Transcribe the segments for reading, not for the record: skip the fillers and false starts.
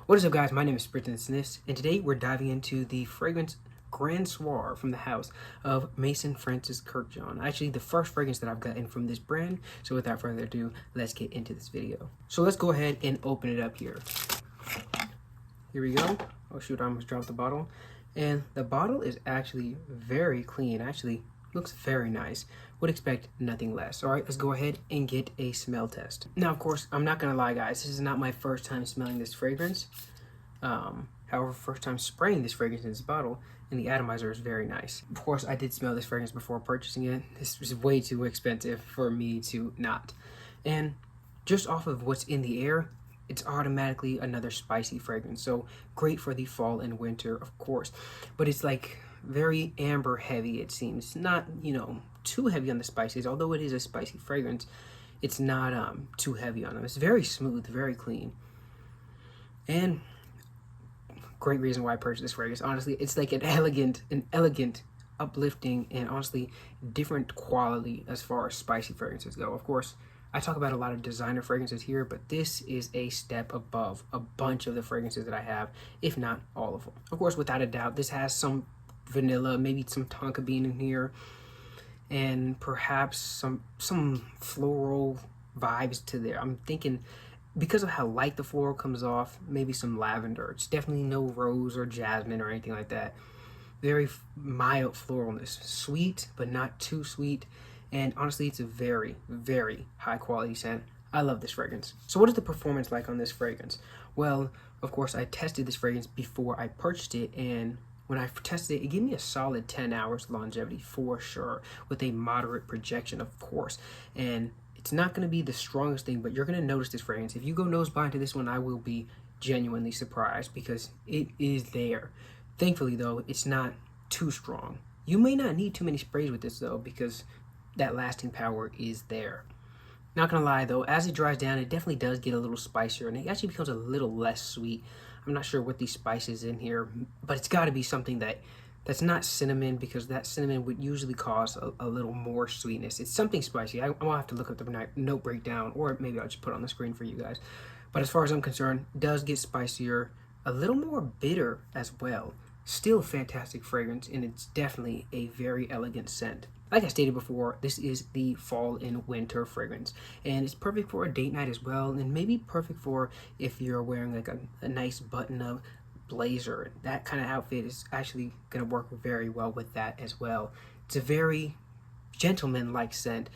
What is up, guys? My name is Sprits'n Sniffs, and today we're diving into the fragrance Grand Soir from the house of maison Francis Kurkdjian. Actually, the first fragrance that I've gotten from this brand. So without further ado, let's get into this video. So let's go ahead and open it up here. Here we go. Oh shoot, I almost dropped the bottle. And the bottle is actually very clean. Actually, looks very nice. Would expect nothing less. All right, let's go ahead and get a smell test. Now, of course, I'm not gonna lie, guys. This is not my first time smelling this fragrance. However, first time spraying this fragrance in this bottle, and the atomizer is very nice. Of course, I did smell this fragrance before purchasing it. This was way too expensive for me to not. And just off of what's in the air, it's automatically another spicy fragrance. So great for the fall and winter, of course. But it's like very amber heavy, it seems. Not, too heavy on the spices. Although it is a spicy fragrance, it's not too heavy on them. It's very smooth, very clean. And great reason why I purchased this fragrance. Honestly, it's like an elegant, uplifting, and honestly different quality as far as spicy fragrances go. Of course, I talk about a lot of designer fragrances here, but this is a step above a bunch of the fragrances that I have, if not all of them. Of course, without a doubt, this has some vanilla, maybe some tonka bean in here, and perhaps some floral vibes to there. I'm thinking, because of how light the floral comes off, maybe some lavender. It's definitely no rose or jasmine or anything like that. Very mild floralness. Sweet, but not too sweet. And honestly, it's a very, very high quality scent. I love this fragrance. So what is the performance like on this fragrance? Well, of course, I tested this fragrance before I purchased it, and when I tested it, it gave me a solid 10 hours longevity for sure, with a moderate projection, of course. And it's not going to be the strongest thing, but you're going to notice this fragrance. If you go nose blind to this one, I will be genuinely surprised because it is there. Thankfully, though, it's not too strong. You may not need too many sprays with this, though, because that lasting power is there. Not gonna lie, though, as it dries down, it definitely does get a little spicier, and it actually becomes a little less sweet. I'm not sure what these spices in here, but it's got to be something that's not cinnamon, because that cinnamon would usually cause a little more sweetness. It's something spicy. I will have to look up the note breakdown, or maybe I'll just put it on the screen for you guys. But as far as I'm concerned, it does get spicier, a little more bitter as well. Still fantastic fragrance, and it's definitely a very elegant scent. Like I stated before, this is the fall and winter fragrance, and it's perfect for a date night as well, and maybe perfect for if you're wearing like a nice button-up blazer. That kind of outfit is actually going to work very well with that as well. It's a very gentleman-like scent,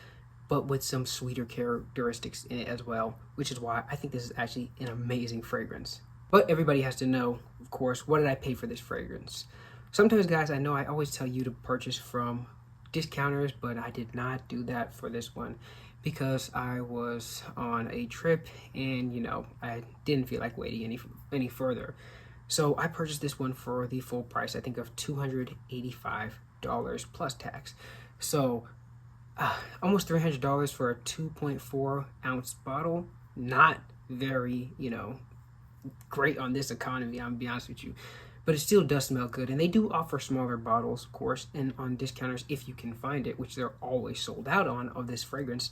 but with some sweeter characteristics in it as well, which is why I think this is actually an amazing fragrance. But everybody has to know, of course, what did I pay for this fragrance? Sometimes, guys, I know I always tell you to purchase from discounters, but I did not do that for this one because I was on a trip and I didn't feel like waiting any further. So I purchased this one for the full price, I think, of $285 plus tax. So almost $300 for a 2.4 ounce bottle. Not very, great on this economy, I'm be honest with you. But it still does smell good, and they do offer smaller bottles, of course, and on discounters if you can find it, which they're always sold out on of this fragrance.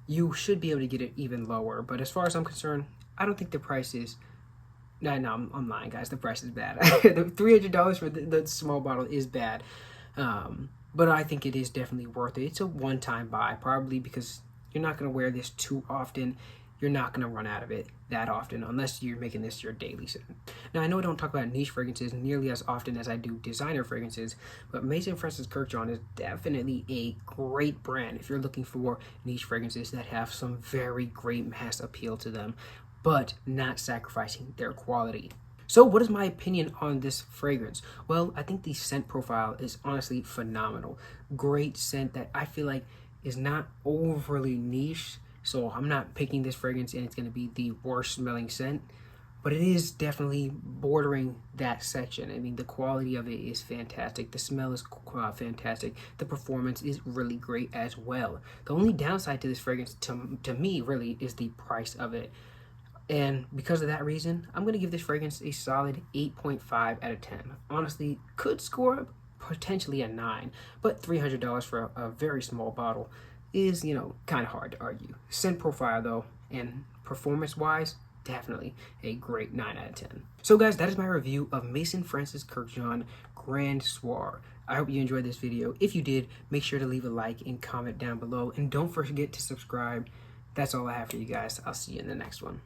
You should be able to get it even lower, but as far as I'm concerned, I don't think the price is. No, I'm lying, guys. The price is bad. The $300 for the small bottle is bad, but I think it is definitely worth it. It's a one-time buy, probably because you're not going to wear this too often. You're not going to run out of it that often unless you're making this your daily scent. Now, I know I don't talk about niche fragrances nearly as often as I do designer fragrances, but maison Francis Kurkdjian is definitely a great brand if you're looking for niche fragrances that have some very great mass appeal to them, but not sacrificing their quality. So what is my opinion on this fragrance? Well, I think the scent profile is honestly phenomenal. Great scent that I feel like is not overly niche. So I'm not picking this fragrance and it's going to be the worst smelling scent, but it is definitely bordering that section. I mean, the quality of it is fantastic. The smell is fantastic. The performance is really great as well. The only downside to this fragrance, to me, really, is the price of it. And because of that reason, I'm going to give this fragrance a solid 8.5 out of 10. Honestly, could score potentially a 9, but $300 for a very small bottle is, kind of hard to argue. Scent profile, though, and performance-wise, definitely a great 9 out of 10. So guys, that is my review of Maison Francis Kurkdjian Grand Soir. I hope you enjoyed this video. If you did, make sure to leave a like and comment down below. And don't forget to subscribe. That's all I have for you guys. I'll see you in the next one.